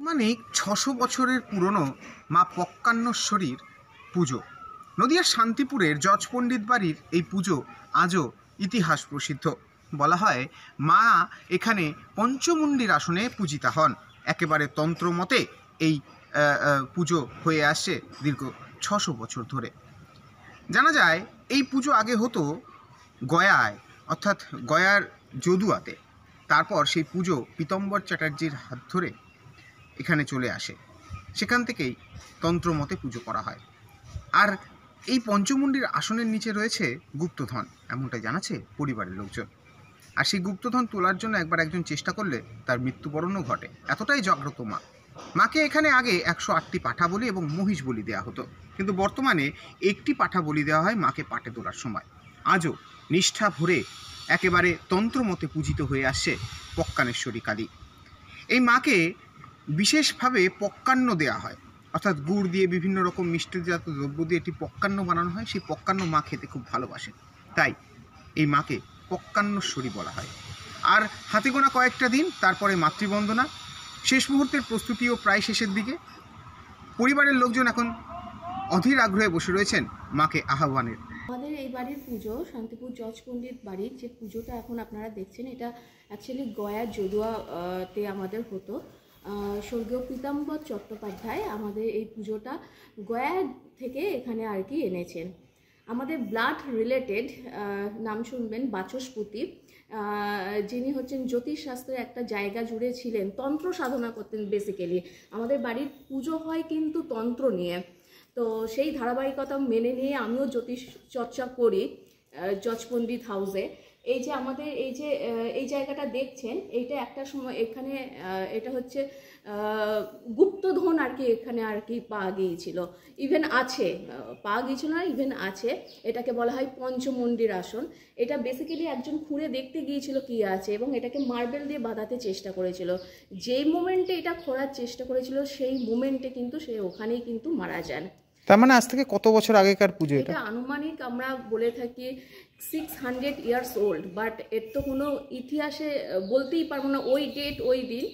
মানে ৬০০ বছরের পুরনো মা পক্কান্নেশ্বরীর পুজো। নদিয়ার শান্তিপুরের জজ পণ্ডিত বাড়ির এই পুজো আজও ইতিহাস প্রসিদ্ধ। বলা হয় মা এখানে পঞ্চমুণ্ডির আসনে পূজিতা হন। একেবারে তন্ত্র মতে এই পুজো হয়ে আসছে দীর্ঘ ৬০০ বছর ধরে। জানা যায় এই পুজো আগে হতো গয়ায়, অর্থাৎ গয়ার যদুয়াতে। তারপর সেই পুজো পীতম্বর চ্যাটার্জির হাত ধরে এখানে চলে আসে। সেখান থেকেই তন্ত্রমতে পুজো করা হয়। আর এই পঞ্চমুণ্ডির আসনের নিচে রয়েছে গুপ্তধন, এমনটাই জানাচ্ছে পরিবারের লোকজন। আর সেই গুপ্তধন তোলার জন্য একবার একজন চেষ্টা করলে তার মৃত্যুবরণও ঘটে। এতটাই জাগ্রত মা। মাকে এখানে আগে ১০৮টি পাঠা বলি এবং মহিষ বলি দেওয়া হতো, কিন্তু বর্তমানে একটি পাঠা বলি দেওয়া হয় মাকে পাটে তোলার সময়। আজও নিষ্ঠা ভরে একেবারে তন্ত্রমতে পূজিত হয়ে আসছে পক্কানেশ্বরী কালী। এই মাকে বিশেষভাবে পক্কান্ন দেওয়া হয়, অর্থাৎ গুড় দিয়ে বিভিন্ন রকম মিষ্টিজাত দ্রব্য দিয়ে একটি পক্কান্ন বানানো হয়। সেই পক্কান্ন মা খেতে খুব ভালোবাসেন, তাই এই মাকে পক্কান্নেশ্বরী বলা হয়। আর হাতে গোনা কয়েকটা দিন, তারপরে মাতৃবন্দনা। শেষ মুহূর্তের প্রস্তুতিও প্রায় শেষের দিকে। পরিবারের লোকজন এখন অধীর আগ্রহে বসে রয়েছেন মাকে আহ্বানের। আমাদের এই বাড়ির পুজো, শান্তিপুর জজ পণ্ডিত বাড়ির যে পুজোটা এখন আপনারা দেখছেন, এটা অ্যাকচুয়ালি গয়ার যদুয়াতে আমাদের হতো। স্বর্গীয় পীতাম্বর চট্টোপাধ্যায় আমাদের এই পুজোটা গয়া থেকে এখানে আর কি এনেছেন। আমাদের ব্লাড রিলেটেড নাম শুনবেন বাচস্পতি, যিনি হচ্ছেন জ্যোতিষশাস্ত্রের একটা জায়গা জুড়ে ছিলেন, তন্ত্র সাধনা করতেন বেসিক্যালি। আমাদের বাড়ির পুজো হয় কিন্তু তন্ত্র নিয়ে, তো সেই ধারাবাহিকতা মেনে নিয়ে আমিও জ্যোতিষ চর্চা করি জজ পণ্ডিত হাউসে। এই যে আমাদের এই জায়গাটা দেখছেন, এইটা একটা সময় এখানে এটা হচ্ছে গুপ্তধন আর কি, এখানে আর কি পাওয়া গিয়েছিল, ইভেন আছে, পাওয়া গিয়েছিল না, ইভেন আছে। এটাকে বলা হয় পঞ্চমুণ্ডির আসন। এটা বেসিক্যালি একজন খুঁড়ে দেখতে গিয়েছিল কি আছে, এবং এটাকে মার্বেল দিয়ে বাঁধাতে চেষ্টা করেছিল। যেই মোমেন্টে এটা খোঁড়ার চেষ্টা করেছিল, সেই মোমেন্টে কিন্তু সে ওখানেই কিন্তু মারা যান। তার মানে আজ থেকে কত বছর আগেকার পুজো এটা? আনুমানিক আমরা বলে থাকি 600 ইয়ার্স ওল্ড, বাট এর তো কোনো ইতিহাসে বলতেই পারবো না ওই ডেট ওই দিন,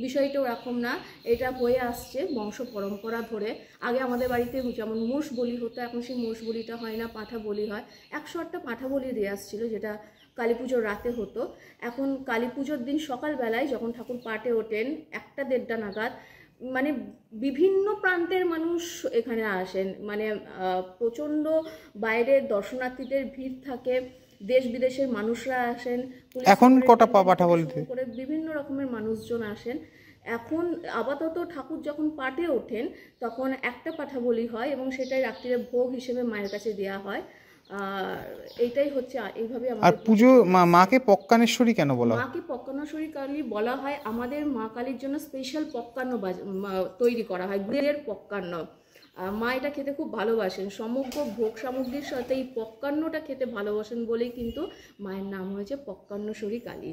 বিষয়টা ওরকম না। এটা হয়ে আসছে বংশ পরম্পরা ধরে। আগে আমাদের বাড়িতে যেমন মোষ বলি হতো, এখন সেই মোষ বলিটা হয় না, পাঠা বলি হয়। 108টা পাঠা বলি দেওয়া আসছিল, যেটা কালী পুজোর রাতে হতো। এখন কালী পুজোর দিন সকালবেলায় যখন ঠাকুর পাটে ওঠেন 1টা-1:30টা নাগাদ, মানে বিভিন্ন প্রান্তের মানুষ এখানে আসেন, মানে প্রচণ্ড বাইরের দর্শনার্থীদের ভিড় থাকে, দেশ বিদেশের মানুষরা আসেন। এখন কটা পাঠা বলতে করে বিভিন্ন রকমের মানুষজন আসেন। এখন আপাতত ঠাকুর যখন পাটে ওঠেন তখন একটা পাঠা বলি হয়, এবং সেটাই রাত্রিরে ভোগ হিসেবে মায়ের কাছে দেওয়া হয়। এইটাই হচ্ছে এইভাবে। আর পুজো মাকে পক্কানেশ্বরী কেন বলা হয়? মাকে পক্কানেশ্বরী কালী বলা হয়, আমাদের মা কালীর জন্য স্পেশাল পক্কান্ন তৈরি করা হয়, গুড়ের পক্কান্ন। মা এটা খেতে খুব ভালোবাসেন, সমগ্র ভোগ সামগ্রীর সাথে এই পক্কান্নটা খেতে ভালোবাসেন বলেই কিন্তু মায়ের নাম হয়েছে পক্কান্নেশ্বরী কালী।